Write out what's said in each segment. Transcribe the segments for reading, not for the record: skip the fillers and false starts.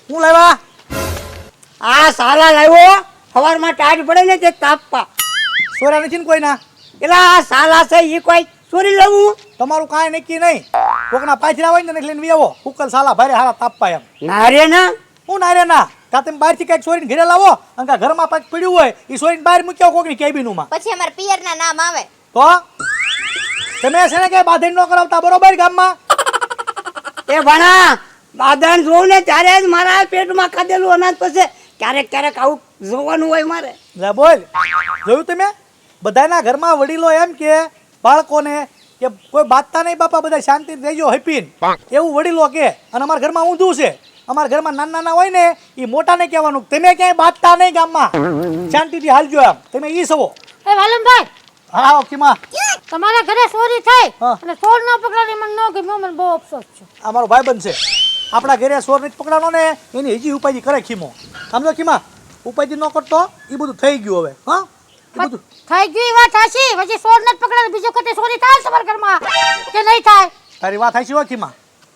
હું લાવ્યા? આ સાલા લાવ્યો સવારમાં ટાઢ પડે ને તે તાપવા. સોરા નથી ને કોઈના? એલા આ સાલા છે એ કોઈ ચોરી લેવું? તમારું કાંઈ નક્કી નહીં. કોકના પાછરા હોય ને લઈને આવો. ઉકલ સાલા ભારે હારા તાપવા એમ. ના રે ના. હું ના રે ના. કા તમે બહારથી કંઈક ચોરીને ઘરે લાવો અને કા ઘરમાં પાછું પડ્યું હોય એ ચોરીને બહાર મૂક્યો કોકની કેબિનમાં. પછી અમારા પિયરના નામ આવે. તો તમે છે ને કે બાંધણ ન કરાવતા બરોબર ગામમાં? એ ભણા બાદણ જોઉં ને ત્યારે જ મારા પેટમાં ખાધેલું અનાજ પછી ક્યારેક ક્યારેક આવું જોવાનું હોય મારે. લે બોલ, જોયું તમે? બધાના ઘરમાં વડીલો એમ કે બાળકોને કે કોઈ બાતતા નહીં બાપા, બધા શાંતિથી રહેજો હેપીન, એવું વડીલો કે. અને અમારા ઘરમાં ઊંધું છે. અમારા ઘરમાં નાના હોય ને એ મોટાને કહેવાનું તમે ક્યાંય બાતતા નહીં ગામમાં, શાંતિથી હાલજો એમ. તમે ઈ સવો. એ વાલમભાઈ, હા ઓકેમાં તમારા ઘરે ચોરી થઈ હા. અને ચોર ન પકડાડી મને ન ગમ્યું, મને બહુ અફસોસ છે. આ મારો ભાઈબંધ છે. આપણા ઘરે ચોર નથી પકડાનો ને એની હજી ઉપાધિ કરે ખીમો. સમજો ખીમા, ઉપાધિ ન કરતો એ બધું થઈ ગયું હવે. હા એ બધું થઈ ગઈ વાત હાચી, પછી ચોર નથી પકડાડી બીજો કતે ચોરી થાય તમારા ઘરમાં કે નહીં થાય? તારી વાત હાચી હોય ખીમા.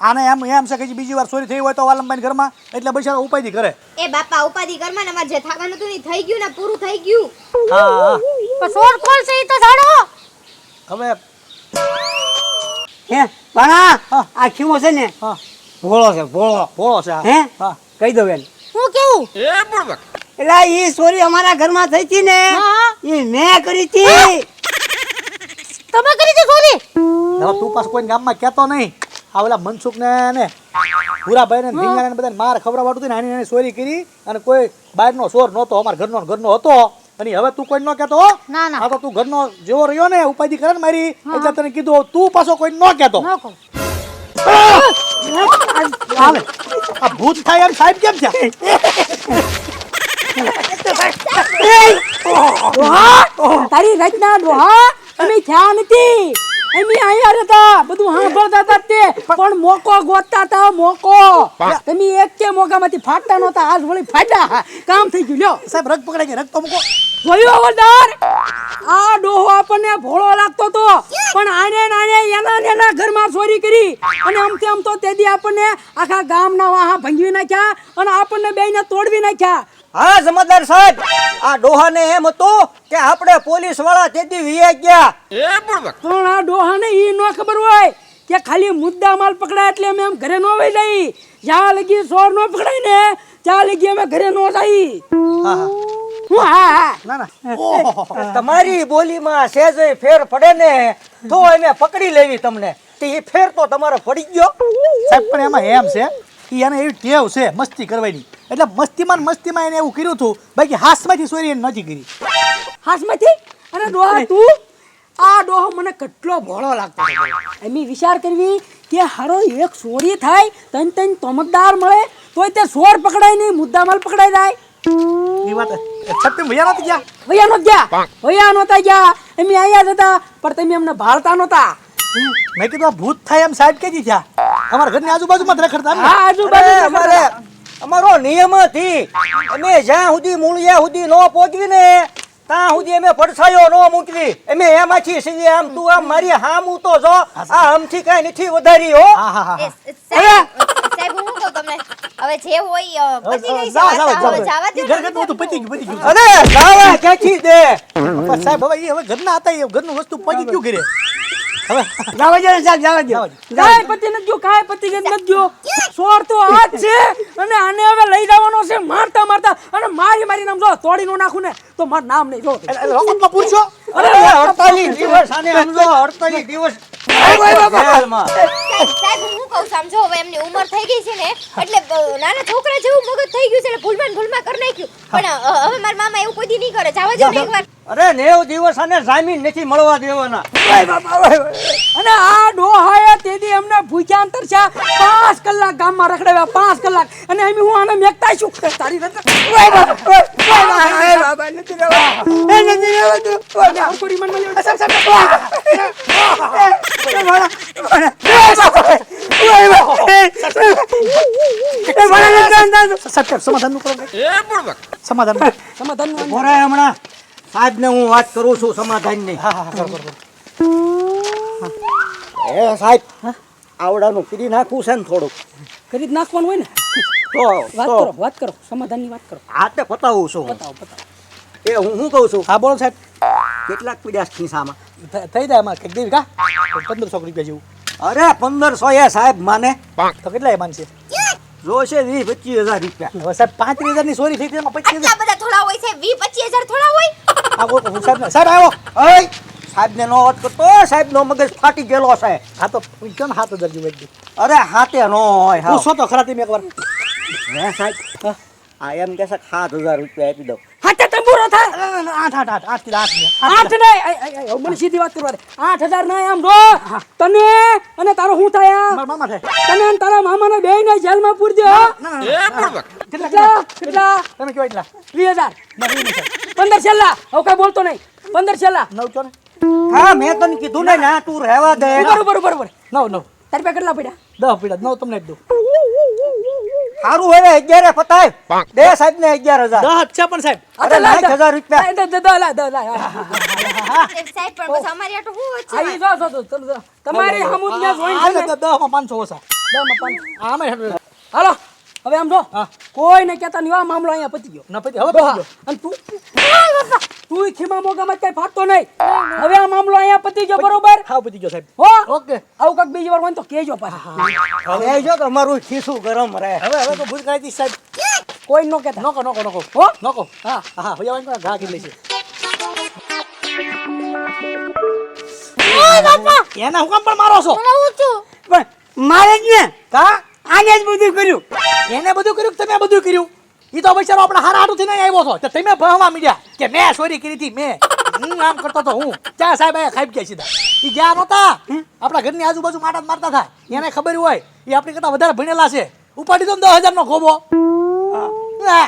આને એમ છે કે હજી બીજી વાર ચોરી થઈ હોય તો વાલમભાઈ ઘરમાં એટલે બિચારો ઉપાધિ કરે. એ બાપા ઉપાધિ ઘરમાં ને અમારે જે થવાનું હતું ને થઈ ગયું ને, પૂરું થઈ ગયું. હા હા પણ ચોર કોણ છે એ તો જાણો. હવે હે ભણા હા. આ ખીમો છે ને હા ભોળો છે ભોળો. ભોળો છે. હે હા કહી દઉં એને. હું કેવું? એટલે ઈ ચોરી અમારા ઘરમાં થઈ હતી ને હા. ઈ મેં કરી હતી. તમે કરી છે ચોરી? હવે તું પાછું કોઈ ગામમાં કહેતો નહીં. આ ઓલા મનસુખ ને ભૂરાભાઈ ને ધીંગાણા ને બધાને માર ખવડાવવાનું હતું ને આની નાની ચોરી કરી અને કોઈ બહારનો ચોર નહોતો, અમારા ઘરનો હતો. અને હવે તું કોઈ ન કહેતો. ના ના આ તો તું ઘરનો જેવો રહ્યો ને ઉપાધિ કરે ને મારી એટલે તને કીધું તું પાછો કોઈ ન કહેતો. ન કહું. હાલે આ ભૂત થાય એમ સાહેબ કેમ છે? તારી રચના ડોહા અમે થયા નથી. અમે અહીંયા હતા બધું સાંભળતા હતા તે પણ મોકો ગોતતા હતા. મોકો તમે એક કે મોકામાંથી ફાટતા નહોતા, આજ વળી ફાટ્યા. કામ થઈ ગયું. લ્યો સાહેબ રગ પકડાઈ ગઈ, રગ તો મૂકો. જોયો વરદાર? આ ડોહો આપણને ભોળો લાગતો તો પણ આને એના ઘરમાં ચોરી કરી અને આમ તો તેદી આપણને આખા ગામના વાહા ભંગવી નાખ્યા અને આપણને બેયને તોડવી નાખ્યા. હા જમાદાર સાહેબ, આ ડોહાને એમ હતું કે આપણે પોલીસ વાળા તેથી વીએ ગયા. પણ આ ડોહાને ઈ ન ખબર હોય કે ખાલી મુદ્દા માલ પકડાય એટલે અમે એમ ઘરે ન વહી જઈ. જ્યાં લગી ચોર ન પકડાય ને ત્યાં લગી અમે ઘરે ન જઈ. હા હા હું હા ના ના ઓહો. તમારી બોલીમાં સેજે ફેર પડે ને તો એને પકડી લેવી તમને. તે એ ફેર તો તમારો પડી ગયો. સાહેબ પણ એમાં એમ છે કે એને એવી ટેવ છે મસ્તી કરવાની, એટલે મસ્તીમાં એને એવું કર્યું હતું. બાકી હાથમાંથી ચોરી એને નથી કરી. હાથમાંથી? અને ડોહા તું આ ડોહો મને કેટલો ભોળો લાગતો હતો. એમ વિચાર કરવી કે હારો એક ચોરી થાય તન તમતદાર મળે તોય તે ચોર પકડાય નહીં, મુદ્દા માલ પકડાઈ જાય. એ વાત છત્રી ભૈયા નથી ગયા. વયા નહોતા ગયા. એમ અહીંયા જ હતા પણ તમે અમને ભાળતા નહોતા. મેં કીધું આ ભૂત થાય એમ સાહેબ કેજી થયા? અમારા ઘરની આજુબાજુમાં જ રખડતા ને. હા આજુબાજુ અમારે અમારો નિયમ હતી અમે જ્યાં સુધી મૂળિયા સુધી ન પહોંચવી ને ત્યાં સુધી અમે પડછાયો ન મૂકવી. અમે એમાંથી સીધી આમ તું આમ મારી હામ તો જો આ આમથી કઈ નથી વધારી હો. હા હા હા સાહેબ હું કહું તમને, હવે જે હોય પતી ગઈ છે વાત, હવે જવા દ્યો ને. ઘર બધું પતી ગયું. અરે લાવા ક્યાંથી દે. પણ સાહેબ હવે એ હવે ઘરના હતા, એ ઘરનું વસ્તુ પડી ગયું ઘરે. હવે જવા દો ને સાહેબ, જવા દો. કાંઈ પતિ નથી ગયો, કાંઈ પતિ નથી ગયો. ચોર તો આ જ છે અને આને હવે લઈ જવાનો છે મારતા અને મારી નામ જો તોડી નો નાખું ને તો મારું નામ નહીં જો. વખતમાં પૂછો. અરે 48 દિવસ આને સમજો 48 દિવસ. જેલમાં. સાહેબ હું કહું સમજો, હવે એમની ઉંમર થઈ ગઈ છે ને એટલે નાના છોકરા જેવું મગજ થઈ ગયું છે એટલે ભૂલમાં કરી નાખ્યું. પણ હવે મારા મામા એવું કોઈ દી નહીં કરે. જવા દો ને એકવાર. અરે 90 દિવસ આને જામીન નથી મળવા દેવાના. અને આ ડોહાએ તેદી એમને ભૂખ્યા અંતર છે 5 કલાક ગામમાં રખડાવ્યા 5 કલાક અને અમે હું આને મેકતા છું. તારી સમાધાન બોરે હમણાં સાહેબને હું વાત કરું છું સમાધાનની. એ સાહેબ આવડાનું કરી નાખવું છે ને થોડુંક. કરી જ નાખવાનું હોય ને. વાત કરો સમાધાનની વાત કરો. આ તે પતાવું છું હું. બતાવો બતાવો. એ હું શું કહું છું હા બોલો સાહેબ. કેટલાક પીડ્યા છે ખિસ્સામાં? થઈ જાય એમાં કંઈક દેવી કા 1500 રૂપિયા જેવું. અરે 1500 એ સાહેબ માને તો કેટલા એ માનશે? જોશે 20-25 હજાર રૂપિયા. હવે સાહેબ 35,000 ની ચોરી થઈ ગઈ એમાં 25,000. આટલા બધા થોડા હોય છે 20-25 હજાર થોડા હોય આ કોઈ સાહેબ આવ્યો. ઓય સાહેબને નો વાત કરતો, સાહેબનો મગજ ફાટી ગયેલો છે. હા તો કેમ 7,000 જેવું એકદમ. અરે હાથે નો હોય હું હાવ. સો તો ખરા તમે એકવાર. હે સાહેબ આ એમ કે છે 7,000 રૂપિયા આપી દઉં. હાથે તંબુરો થાય. 8 થી 8. 8 નહીં મને સીધી વાત કરવા દે. 8,000 નહીં આમ જો તને અને તારો શું થાય આ? મારા મામા થાય. તને અને તારા મામાને બેયને જેલમાં પૂરજો. કેટલા કેટલા તમે કયો એટલા? 20,000 15 છેલ્લા. હવે કઈ બોલતો નહીં. 15 છેલ્લા. 9 કયો ને? હા મેં તને કીધું ને ના તું રહેવા દે. બરોબર 9 તારી પાસે કેટલા પડ્યા? 10 પીડા 9 તમને જ દઉં. સારું હવે 11 પતાય દે સાહેબ ને 11,000. 10 છે પણ સાહેબ. અરે 60,000 રૂપિયા. સાહેબ પણ બસ અમારી આટલું શું છે તમારી હમુદ ને જોઈન હાલે છે ને? તો 10 માં 500 ઓછા. 10 માં 5. આમે હાલો હવે આમ જો હા. કોઈ ને કહેતા નહીં આ મામલો અહીંયા પતી ગયો. ન પતી હવે પતી ગયો. અને તું ખીમા મોગામાં કઈ ફાટતો નહીં. હવે આ મામલો અહીંયા પતી ગયો બરોબર. હાવ પતી ગયો સાહેબ. હો ઓકે. આવું કાંઈક બીજી વાર હોય ને તો કહેજો પાછા. હવે જો તમારું ખીસું ગરમ રહે. હવે તો ભૂલ કરાવી દીધી સાહેબ. કોઈ નો કહેતા. નોકો હો નોકો. હા હા હવે આવીને ઘા કરી લેશે. એના હુકમ પણ મારો છો. પણ મારે જ ને કા આને જ બધું કર્યું. એને બધું કર્યું કે તમે બધું કર્યું? ઈ તો બિચારો આપણે હારા હાટુથી નહીં આવ્યો છો. તો તમે ભણવા મીડ્યા કે મેં ચોરી કરી હતી મેં. હું આમ કરતો તો હું. ચા સાહેબ આયા ખાઈ ગયા સીધા. ઈ ગયા નહોતા. આપણા ઘરની આજુબાજુ માટા જ મારતા થાય. એને ખબર હોય ઈ આપણી કરતા વધારે ભણેલા છે. ઉપાડી દો ને 10,000 નો ખોબો. હા.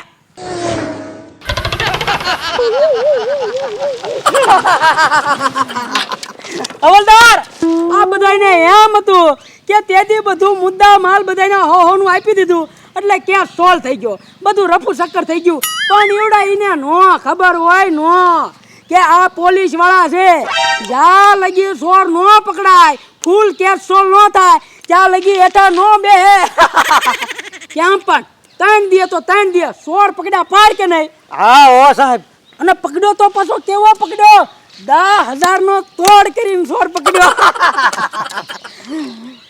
હવલદાર આ બધાને એમ હતું કે તેથી બધું મુદ્દા માલ બધાને હોનું આપી દીધું એટલે કેસ સોલ્વ થઈ ગયો, બધું રફુ શક્કર થઈ ગયું. પણ એવડા એને નો ખબર હોય નો કે આ પોલીસ વાળા છે જ્યાં લગી ચોર નો પકડાય ફૂલ કેસ સોલ્વ નો થાય ત્યાં લગી એટા નો બેહે. ક્યાં પણ 3 દિયે તો 3 દિયે ચોર પકડ્યા પાડ કે નહીં? હા હો સાહેબ. અને પકડ્યો તો પાછો કેવો પકડ્યો? 10,000 નો તોડ કરીને ચોર પકડ્યો.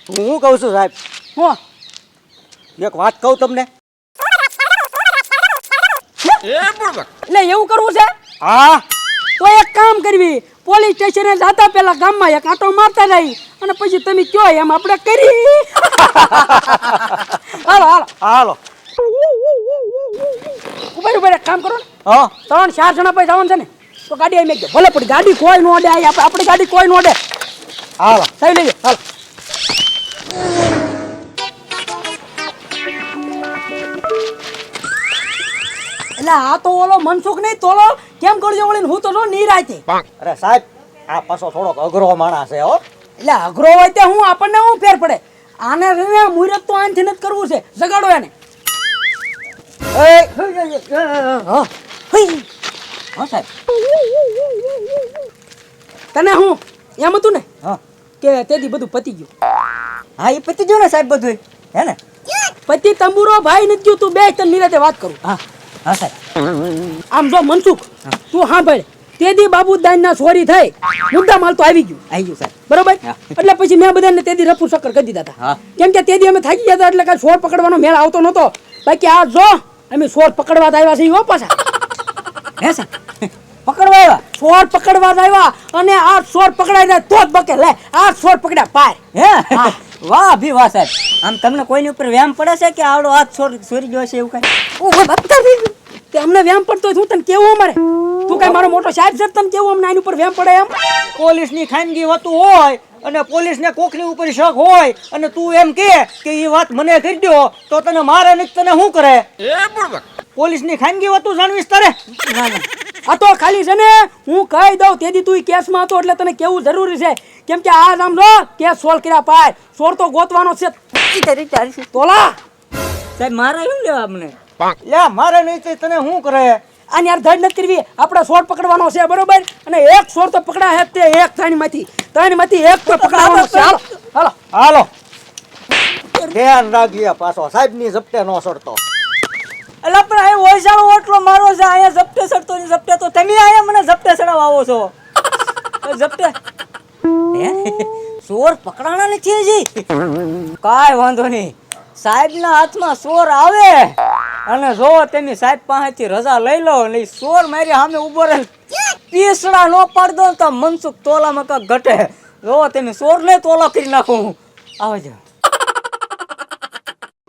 હું કહું છું સાહેબ હો એક વાત કહું તમને. એટલે એવું કરવું છે હા તો એક કામ કરવી, પોલીસ સ્ટેશને જતા પહેલા ગામમાં એક આંટો મારતા જાય અને પછી તમે કયો એમ આપણે કરી. હાલો હાલો હાલો. ઉભા એક કામ કરો ને, હા 3-4 જણા પછી જવાનું છે ને તો ગાડી આવી મેકજો. ભલે પડી ગાડી કોઈ નો અડે, આપણી ગાડી કોઈ નો અડે. હાલો. સહી લેજો હાલો. એટલે આ તો ઓલો મનસુખ નહીં તોલો કેમ કરજો વળીને હું તો જો નિરાયતે. અરે સાહેબ આ પાછો થોડોક અઘરો માણસ છે હો. એટલે અઘરો હોય તે હું આપણને હું ફેર પડે? આને રને મુહૂર્ત તો આનથી નથી કરવું છે, જગાડો એને. એ હા સાહેબ તને હું એમ હતું ને હા કે તેથી બધું પતી ગયું. હા એ પતી ગયો ને સાહેબ બધું હે ને? પતિ તંબુરો ભાઈ નથી ગયું, તું બે તને નિરાતે વાત કરું. હા હા સાહેબ. આમ જો મનસુખ તું સાંભળ, તેદી બાબુદાનના ચોરી થઈ મુદ્દા માલ તો આવી ગયું આવી ગયું સાહેબ. બરોબર. એટલે પછી મેં બધાને તેદી રફુ શક્કર કરી દીધા હતા. હા. કેમ કે તેદી અમે થાકી ગયા હતા એટલે કાંઈ ચોર પકડવાનો મેળ આવતો નહોતો. બાકી આ જો અમે ચોર પકડવા જ આવ્યા છીએ હો પાછા. હે સાહેબ પકડવા આવ્યા? ચોર પકડવા જ આવ્યા અને આ ચોર પકડાઈ જાય તો જ બકે. લે આ ચોર પકડ્યા પાય. હે વાહ ભી વાહ સાહેબ. આમ તમને કોઈની ઉપર વ્યામ પડે છે કે આવડો હાથ ચોરી ગયો છે એવું કઈ? તે અમને વ્યામ પડતો હોય, હું તને કેવું અમારે? તું કઈ મારો મોટો સાહેબ છે તને કેવું અમને આની ઉપર વ્યામ પડે એમ? પોલીસની ખાનગી વાતું હોય અને પોલીસને કોકની ઉપર શક હોય અને તું એમ કે એ વાત મને કરી દો તો તને મારે નહીં તને શું કરે? પોલીસની ખાનગી વાતું જાણવીશ તારે? આ તો ખાલી છે ને હું કહી દઉં તેદી તું કેસમાં હતો એટલે તને કેવું જરૂરી છે. કેમ કે આ નામ જો કેસ સોલ્વ કર્યા પાય ચોર તો ગોતવાનો છે. તોલા સાહેબ મારે શું લેવા અમને? લે મારે નહીં તો તને શું કરે? આની યાર ધડ નથી કરવી, આપણે ચોર પકડવાનો છે બરોબર. અને એક ચોર તો પકડા હે તે એક ત્રણમાંથી એક તો પકડાવાનો છે. હાલો હાલો હાલો. ધ્યાન રાખજે પાછો સાહેબની ઝપટે ન સડતો. એટલે પણ અહીં ઓયસાળો ઓટલો મારો છે, અહીંયા ઝપટે ચડતો ને ઝપટે તો તમે અહીંયા મને ઝપટે ચડાવવા આવો છો. તો ઝપટે હે? ચોર પકડાણા નથી હજી? કાંઈ વાંધો નહીં, સાહેબના હાથમાં ચોર આવે અને જો તમે સાહેબ પાસેથી રજા લઈ લો ને ઈ ચોર મારી સામે ઉભો રહે પીસડા ન પાડ દો તો મનસુખ તોલામાં કાંક ઘટે. જો તમે ચોરને તોલા કરી નાખું. આવજો.